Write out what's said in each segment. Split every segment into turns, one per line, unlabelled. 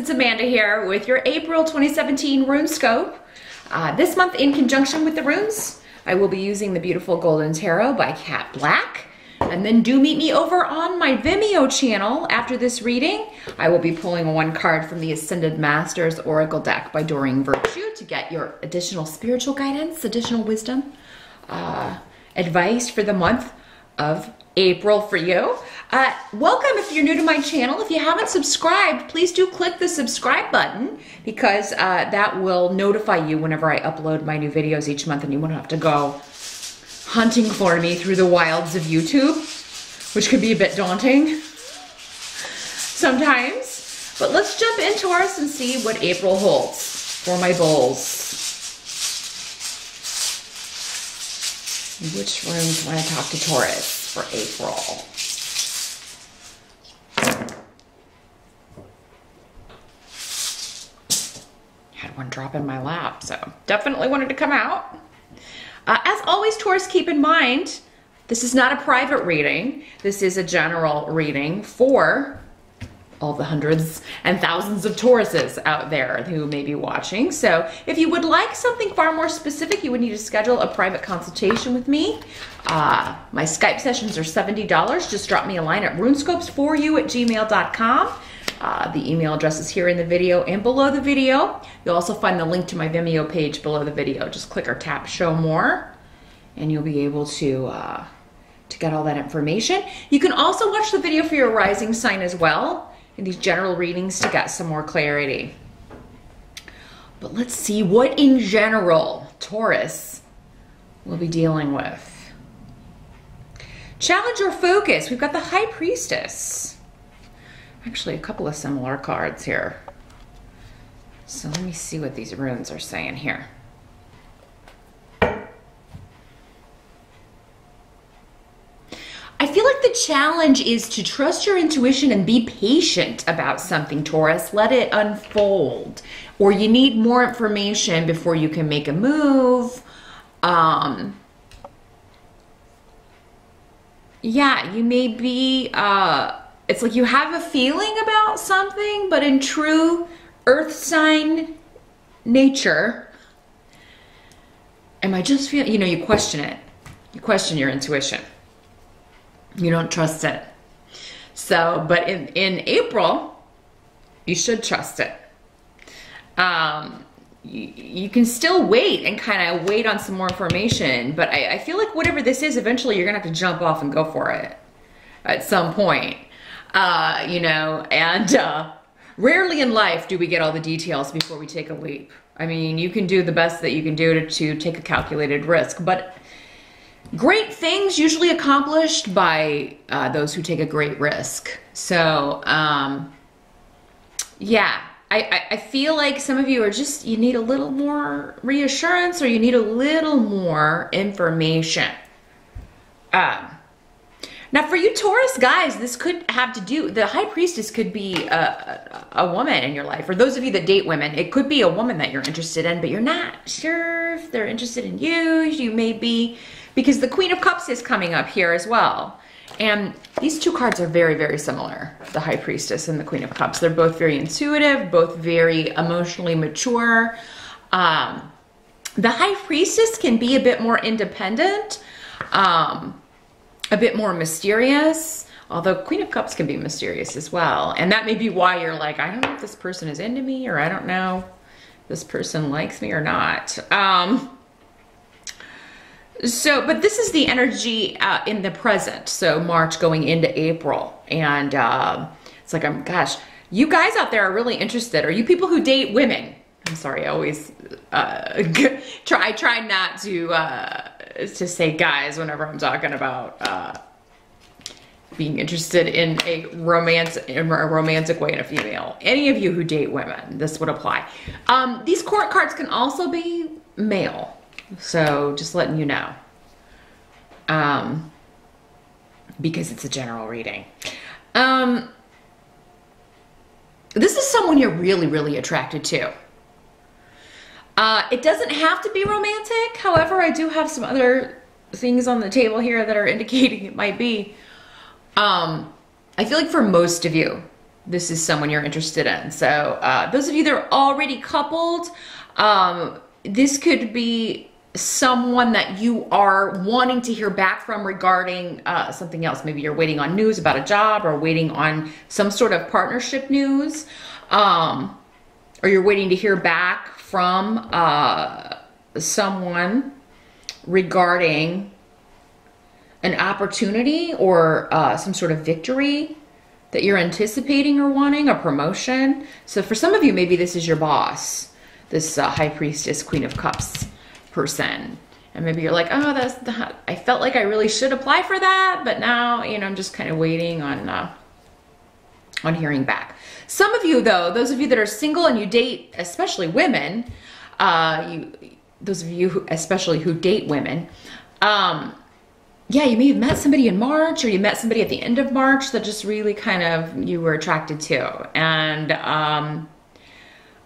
it's Amanda here with your April 2017 Runescope. This month, in conjunction with the runes, I will be using the beautiful Golden Tarot by Cat Black. And then do meet me over on my Vimeo channel after this reading. I will be pulling one card from the Ascended Masters Oracle deck by Doreen Virtue to get your additional spiritual guidance, additional wisdom, advice for the month of April for you. Welcome if you're new to my channel. If you haven't subscribed, please do click the subscribe button because that will notify you whenever I upload my new videos each month and you won't have to go hunting for me through the wilds of YouTube, which can be a bit daunting sometimes. But let's jump in, Taurus, and see what April holds for my bulls. Which runes want to talk to Taurus for April? Had one drop in my lap, so definitely wanted to come out. As always, Taurus, keep in mind, this is not a private reading. This is a general reading for all the hundreds and thousands of Tauruses out there who may be watching. So if you would like something far more specific, you would need to schedule a private consultation with me. My Skype sessions are $70. Just drop me a line at runescopesforyou@gmail.com. The email address is here in the video and below the video. You'll also find the link to my Vimeo page below the video. Just click or tap show more and you'll be able to get all that information. You can also watch the video for your rising sign as well in these general readings to get some more clarity. But let's see what in general Taurus will be dealing with. Challenge or focus. We've got the High Priestess. Actually, a couple of similar cards here. So let me see what these runes are saying here. I feel like the challenge is to trust your intuition and be patient about something, Taurus. Let it unfold. Or you need more information before you can make a move. Yeah, you may be... it's like you have a feeling about something, but in true earth sign nature, am I just feeling, you know, you question it. You question your intuition. You don't trust it. So, but in April, you should trust it. You can still wait and kind of wait on some more information, but I feel like whatever this is, eventually you're going to have to jump off and go for it at some point. You know, and rarely in life do we get all the details before we take a leap. I mean, you can do the best that you can do to take a calculated risk, but great things usually accomplished by those who take a great risk. So, yeah, I feel like some of you are just, you need a little more reassurance or you need a little more information. Now for you Taurus guys, this could have to do, the High Priestess could be a woman in your life. For those of you that date women, it could be a woman that you're interested in, but you're not sure if they're interested in you. You may be, because the Queen of Cups is coming up here as well. And these two cards are very, very similar, the High Priestess and the Queen of Cups. They're both very intuitive, both very emotionally mature. The High Priestess can be a bit more independent, a bit more mysterious, although Queen of Cups can be mysterious as well. And that may be why you're like, I don't know if this person is into me, or I don't know if this person likes me or not. But this is the energy in the present. So March going into April. And it's like, gosh, you guys out there are really interested. Or you people who date women. I'm sorry, I always try not to say guys whenever I'm talking about being interested in a romantic way in a female. Any of you who date women, this would apply. These court cards can also be male, so just letting you know, because it's a general reading. This is someone you're really, really attracted to. It doesn't have to be romantic. However, I do have some other things on the table here that are indicating it might be. I feel like for most of you, this is someone you're interested in. So those of you that are already coupled, this could be someone that you are wanting to hear back from regarding something else. Maybe you're waiting on news about a job, or waiting on some sort of partnership news, or you're waiting to hear back from someone regarding an opportunity or some sort of victory that you're anticipating or wanting, a promotion. So for some of you, maybe this is your boss, this High Priestess, Queen of Cups person. And maybe you're like, oh, I felt like I really should apply for that, but now, you know, I'm just kind of waiting on hearing back. Some of you, though, those of you that are single and you date, especially women, those of you especially who date women, yeah, you may have met somebody in March, or you met somebody at the end of March that just really kind of you were attracted to. And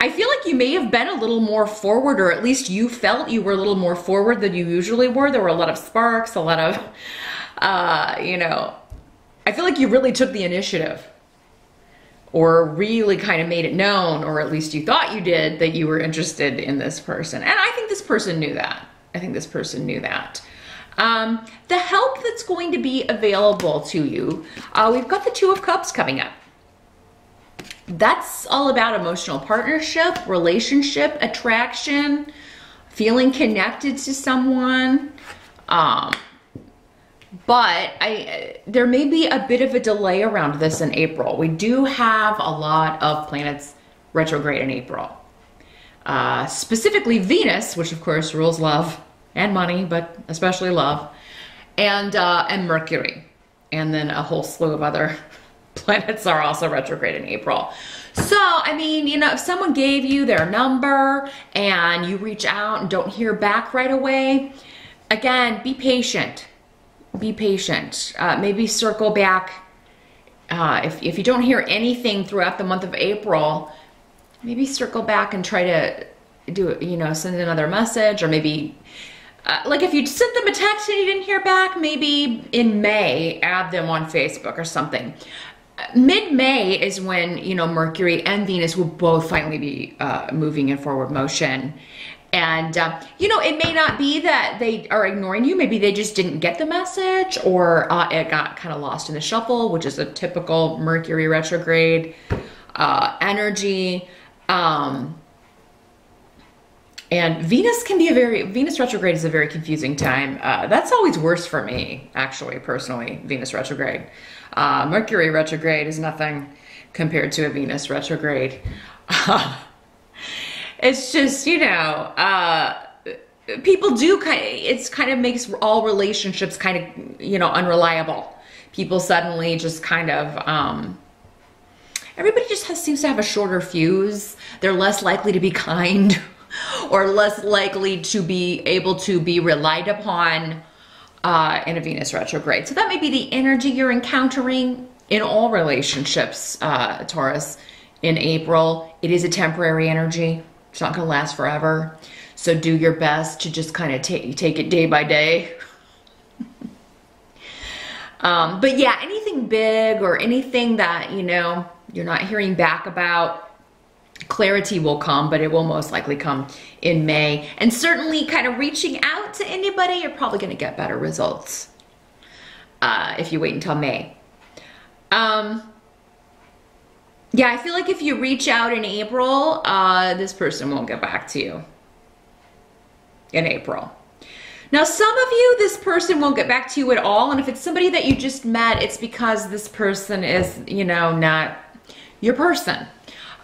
I feel like you may have been a little more forward, or at least you felt you were a little more forward than you usually were. There were a lot of sparks, a lot of, you know, I feel like you really took the initiative, or really kind of made it known, or at least you thought you did, that you were interested in this person. And I think this person knew that. I think this person knew that. The help that's going to be available to you, we've got the Two of Cups coming up. That's all about emotional partnership, relationship, attraction, feeling connected to someone. But there may be a bit of a delay around this in April. We do have a lot of planets retrograde in April. Specifically Venus, which of course rules love and money, but especially love, and Mercury. And then a whole slew of other planets are also retrograde in April. So, I mean, you know, if someone gave you their number and you reach out and don't hear back right away, again, be patient. Be patient. Maybe circle back. If you don't hear anything throughout the month of April, maybe circle back and try to do it, you know, send another message, or maybe like if you sent them a text and you didn't hear back, maybe in May, add them on Facebook or something. Mid-May is when, you know, Mercury and Venus will both finally be moving in forward motion. And, you know, it may not be that they are ignoring you. Maybe they just didn't get the message, or it got kind of lost in the shuffle, which is a typical Mercury retrograde energy. And Venus retrograde is a very confusing time. That's always worse for me, actually, personally, Venus retrograde. Mercury retrograde is nothing compared to a Venus retrograde. It's just, you know, people do kind of makes all relationships kind of, you know, unreliable. People suddenly just kind of, everybody just seems to have a shorter fuse. They're less likely to be kind, or less likely to be able to be relied upon in a Venus retrograde. So that may be the energy you're encountering in all relationships, Taurus, in April. It is a temporary energy. It's not going to last forever. So do your best to just kind of take it day by day. But yeah, anything big or anything that, you know, you're not hearing back about, clarity will come, but it will most likely come in May. And certainly kind of reaching out to anybody, you're probably going to get better results if you wait until May. Yeah, I feel like if you reach out in April, this person won't get back to you in April. Now, some of you, this person won't get back to you at all. And if it's somebody that you just met, it's because this person is, you know, not your person.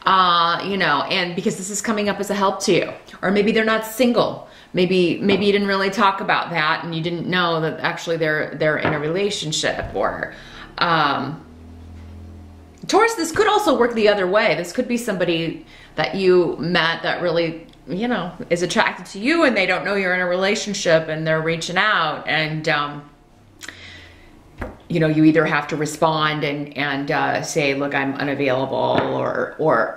You know, and because this is coming up as a help to you. Or maybe they're not single. Maybe you didn't really talk about that, and you didn't know that actually they're in a relationship. Or Taurus, this could also work the other way. This could be somebody that you met that really, you know, is attracted to you, and they don't know you're in a relationship, and they're reaching out, and you know, you either have to respond and say, look, I'm unavailable, or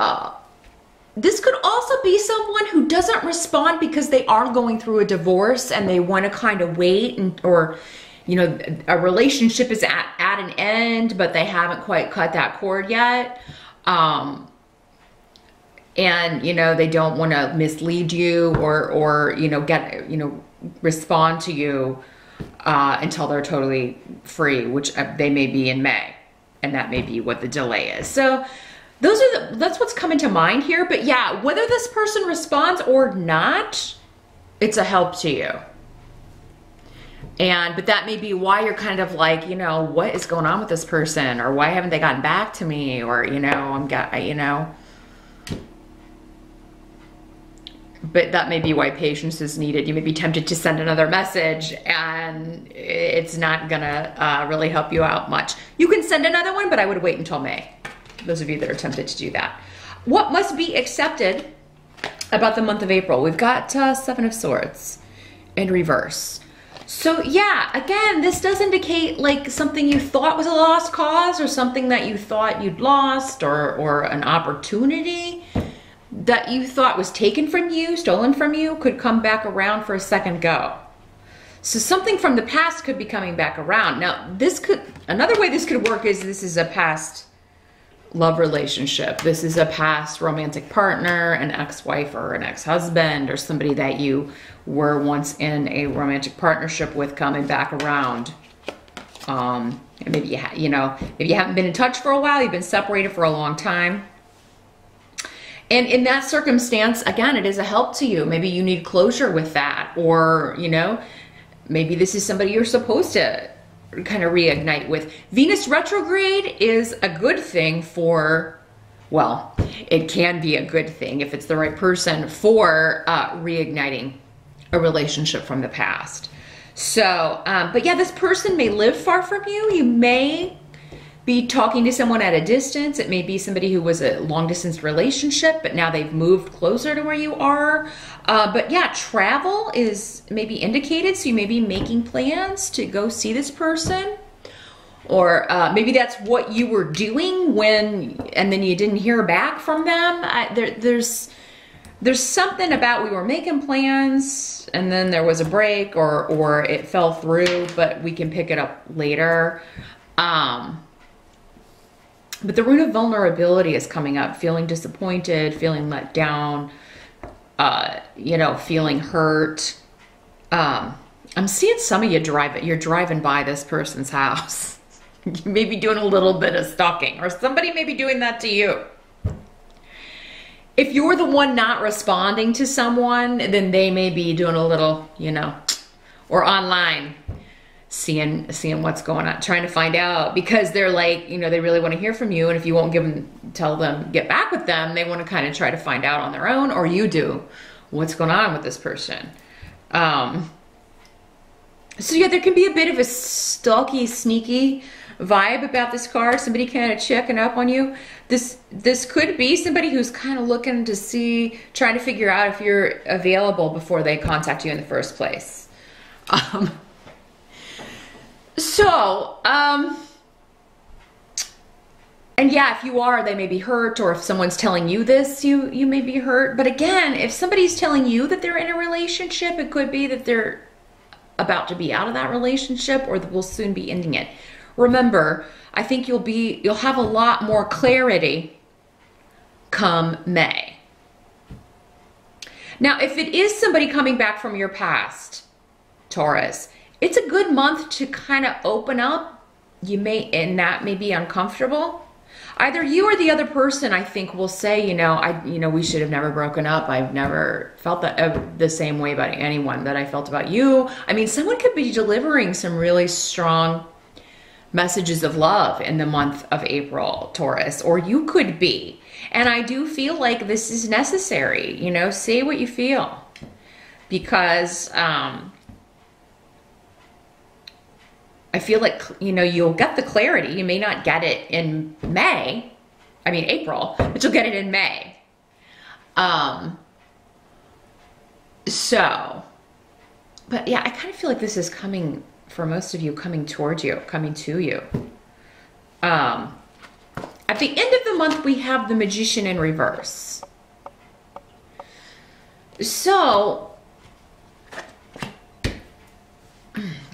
this could also be someone who doesn't respond because they are going through a divorce and they want to kind of wait, or, you know, a relationship is at an end, but they haven't quite cut that cord yet. And, you know, they don't want to mislead you or, you know, get, you know, respond to you until they're totally free, which they may be in May. And that may be what the delay is. So that's what's coming to mind here. But yeah, whether this person responds or not, it's a help to you. But that may be why you're kind of like, you know, what is going on with this person? Or why haven't they gotten back to me? Or, you know, you know. But that may be why patience is needed. You may be tempted to send another message and it's not gonna really help you out much. You can send another one, but I would wait until May. Those of you that are tempted to do that. What must be accepted about the month of April? We've got Seven of Swords in reverse. So yeah, again, this does indicate like something you thought was a lost cause or something that you thought you'd lost or an opportunity that you thought was taken from you, stolen from you, could come back around for a second go. So something from the past could be coming back around. Now, another way this could work is this is a past love relationship. This is a past romantic partner, an ex-wife or an ex-husband, or somebody that you were once in a romantic partnership with coming back around. Maybe you know, maybe you haven't been in touch for a while, you've been separated for a long time. And in that circumstance, again, it is a help to you. Maybe you need closure with that, or, you know, maybe this is somebody you're supposed to kind of reignite with. Venus retrograde is a good thing for, well, it can be a good thing if it's the right person for reigniting a relationship from the past. So, but yeah, this person may live far from you. You may be talking to someone at a distance. It may be somebody who was a long distance relationship, but now they've moved closer to where you are. But yeah, travel is maybe indicated. So you may be making plans to go see this person, or maybe that's what you were doing and then you didn't hear back from them. There's something about we were making plans and then there was a break or it fell through, but we can pick it up later. But the rune of vulnerability is coming up, feeling disappointed, feeling let down, you know, feeling hurt. I'm seeing some of you you're driving by this person's house. You may be doing a little bit of stalking, or somebody may be doing that to you. If you're the one not responding to someone, then they may be doing a little, you know, or online. Seeing what's going on, trying to find out, because they're like, you know, they really want to hear from you, and if you won't tell them, get back with them, they want to kind of try to find out on their own, or you do, what's going on with this person. So yeah, there can be a bit of a stalky, sneaky vibe about this card. Somebody kind of checking up on you. This could be somebody who's kind of looking to see, trying to figure out if you're available before they contact you in the first place. And yeah, if you are, they may be hurt, or if someone's telling you this, you may be hurt. But again, if somebody's telling you that they're in a relationship, it could be that they're about to be out of that relationship, or that will soon be ending it. Remember, I think you'll have a lot more clarity come May. Now, if it is somebody coming back from your past, Taurus, it's a good month to kind of open up. And that may be uncomfortable. Either you or the other person, I think, will say, you know, we should have never broken up. I've never felt that the same way about anyone that I felt about you. I mean, someone could be delivering some really strong messages of love in the month of April, Taurus, or you could be. And I do feel like this is necessary, you know, say what you feel, because, I feel like, you know, you'll get the clarity. You may not get it in April, but you'll get it in May. But yeah, I kind of feel like this is coming, for most of you, coming towards you, coming to you. At the end of the month, we have the Magician in reverse. So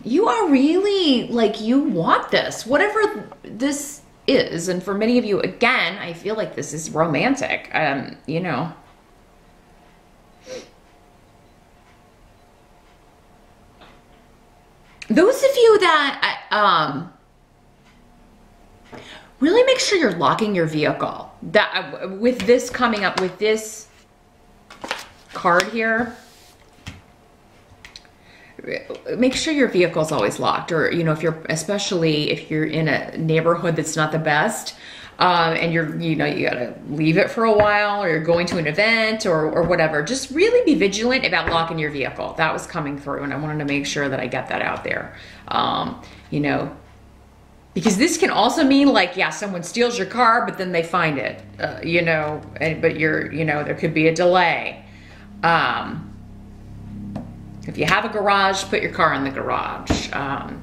you are really, like, you want this. Whatever this is. And for many of you, again, I feel like this is romantic, you know. Those of you that really make sure you're locking your vehicle. That with this coming up, with this card here, make sure your vehicle is always locked. Or, you know, if you're, especially if you're in a neighborhood that's not the best, and you know, you gotta leave it for a while, or you're going to an event or whatever, just really be vigilant about locking your vehicle. That was coming through, and I wanted to make sure that I get that out there. You know, because this can also mean like, yeah, someone steals your car, but then they find it, you know, but you know, there could be a delay. If you have a garage, put your car in the garage.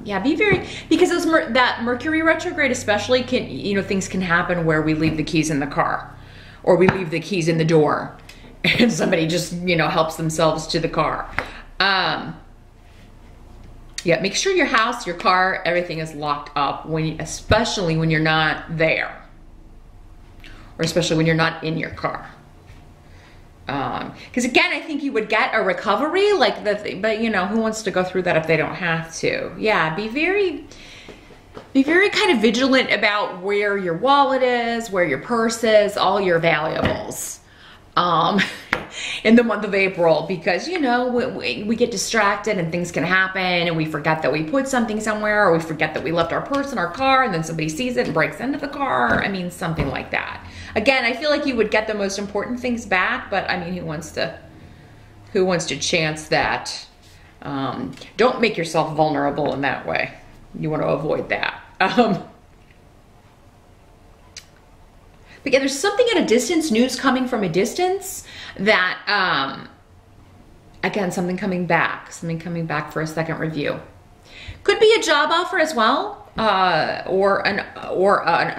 Yeah, be very, because that Mercury retrograde especially can, you know, things can happen where we leave the keys in the car, or we leave the keys in the door and somebody just, you know, helps themselves to the car. Yeah, make sure your house, your car, everything is locked up, especially when you're not there, or especially when you're not in your car. Because again, I think you would get a recovery, like but you know, who wants to go through that if they don't have to? Yeah, be very kind of vigilant about where your wallet is, where your purse is, all your valuables, in the month of April, because, you know, we get distracted and things can happen, and we forget that we put something somewhere, or we forget that we left our purse in our car, and then somebody sees it and breaks into the car. I mean, something like that. Again, I feel like you would get the most important things back, but I mean, who wants to chance that? Don't make yourself vulnerable in that way. You want to avoid that. But yeah, there's something at a distance, news coming from a distance, that, again, something coming back for a second review. Could be a job offer as well, or an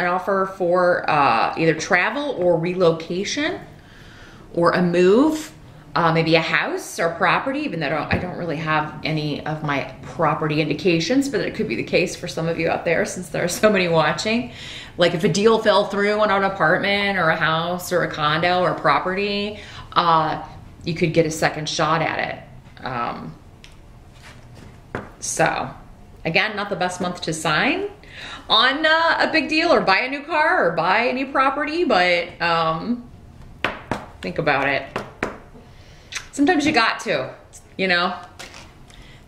offer for either travel or relocation, or a move, maybe a house or property, even though I don't really have any of my property indications, but it could be the case for some of you out there, since there are so many watching. Like if a deal fell through on an apartment or a house or a condo or a property, you could get a second shot at it. So again, not the best month to sign on a big deal or buy a new car or buy a new property, but think about it. Sometimes you got to, you know,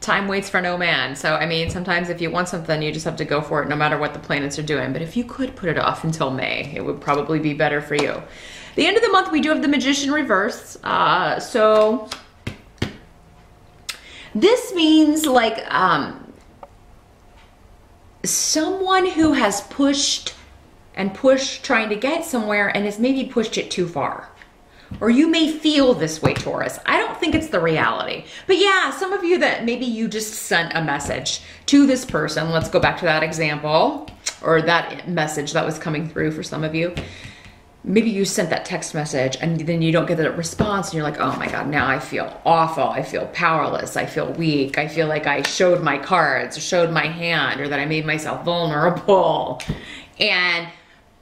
time waits for no man. So, I mean, sometimes if you want something, you just have to go for it no matter what the planets are doing. But if you could put it off until May, it would probably be better for you. The end of the month, we do have the Magician reverse. So this means like someone who has pushed and pushed trying to get somewhere and has maybe pushed it too far. Or you may feel this way, Taurus. I don't think it's the reality. But yeah, some of you that maybe you just sent a message to this person. Let's go back to that example, or that message that was coming through for some of you. Maybe you sent that text message and then you don't get the response, and you're like, oh my God, now I feel awful. I feel powerless. I feel weak. I feel like I showed my cards or showed my hand, or that I made myself vulnerable. And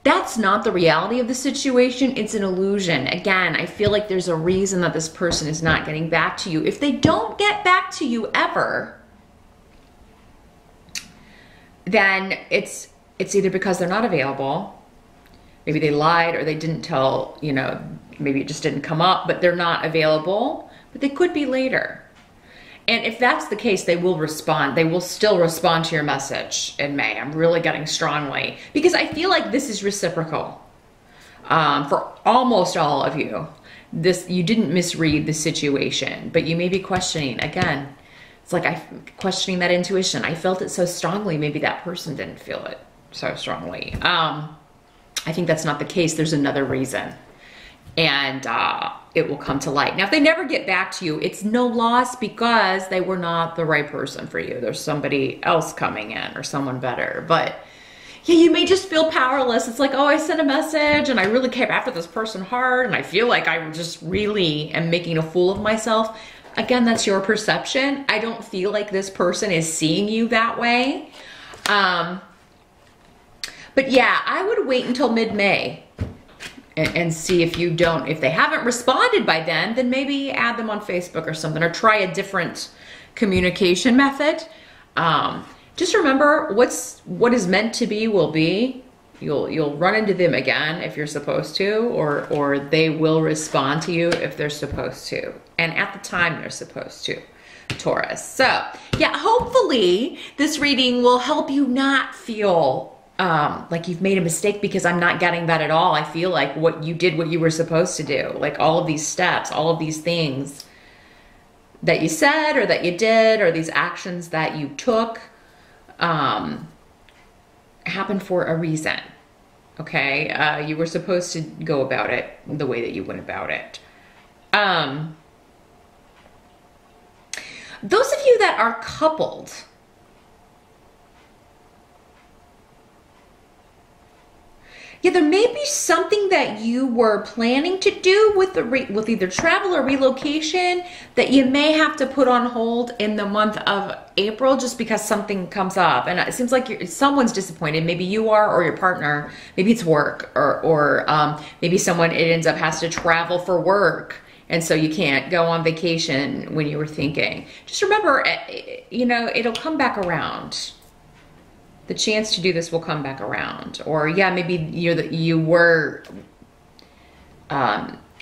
that's not the reality of the situation. It's an illusion. Again, I feel like there's a reason that this person is not getting back to you. If they don't get back to you ever, then it's either because they're not available, maybe they lied, or they didn't tell, you know, maybe it just didn't come up, but they're not available, but they could be later. And if that's the case, they will respond. They will still respond to your message in May. I'm really getting strongly, because I feel like this is reciprocal for almost all of you. You didn't misread the situation, but you may be questioning. Again, it's like questioning that intuition. I felt it so strongly. Maybe that person didn't feel it so strongly. I think that's not the case. There's another reason. And it will come to light. Now, if they never get back to you, it's no loss, because they were not the right person for you. There's somebody else coming in, or someone better. But yeah, you may just feel powerless. It's like, oh, I sent a message and I really came after this person hard, and I feel like I just really am making a fool of myself. Again, that's your perception. I don't feel like this person is seeing you that way. But But yeah, I would wait until mid-May and see if they haven't responded by then maybe add them on Facebook or something, or try a different communication method. Just remember, what is meant to be will be. You'll run into them again if you're supposed to, or they will respond to you if they're supposed to, and at the time they're supposed to, Taurus. So yeah, hopefully this reading will help you not feel like you've made a mistake, because I'm not getting that at all. I feel like what you were supposed to do, like all of these steps, all of these things that you said or that you did, or these actions that you took, happened for a reason. Okay, you were supposed to go about it the way that you went about it. Those of you that are coupled, yeah, there may be something that you were planning to do with either travel or relocation that you may have to put on hold in the month of April, just because something comes up. And it seems like someone's disappointed. Maybe you are, or your partner. Maybe it's work, or maybe someone, it ends up has to travel for work, and so you can't go on vacation when you were thinking. Just remember, you know, it'll come back around. The chance to do this will come back around. Or yeah, maybe you were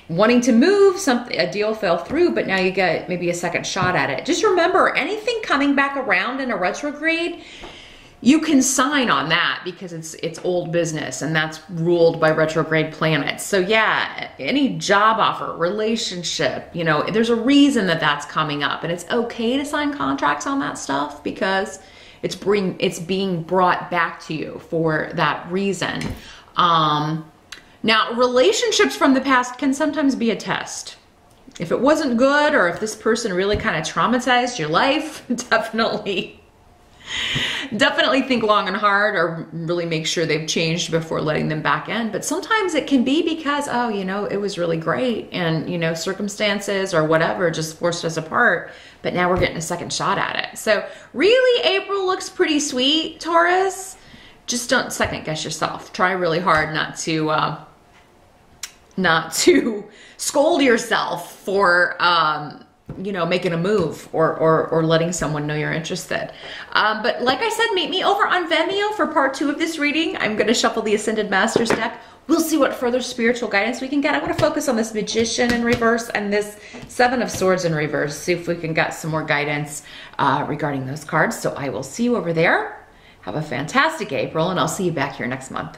wanting to move, a deal fell through, but now you get maybe a second shot at it. Just remember, anything coming back around in a retrograde, you can sign on that, because it's old business, and that's ruled by retrograde planets. So yeah, any job offer, relationship, you know, there's a reason that that's coming up, and it's okay to sign contracts on that stuff, because it's being brought back to you for that reason. Now, relationships from the past can sometimes be a test. If it wasn't good, or if this person really kind of traumatized your life, definitely think long and hard, or really make sure they've changed before letting them back in. But sometimes it can be because, oh, you know, it was really great, and, you know, circumstances or whatever just forced us apart, but now we're getting a second shot at it. So really, April looks pretty sweet, Taurus. Just don't second guess yourself. Try really hard not to scold yourself for you know, making a move, or letting someone know you're interested. But like I said, meet me over on Vimeo for part 2 of this reading. I'm going to shuffle the Ascended Masters deck. We'll see what further spiritual guidance we can get. I want to focus on this Magician in reverse and this Seven of Swords in reverse. See if we can get some more guidance regarding those cards. So I will see you over there. Have a fantastic April, and I'll see you back here next month.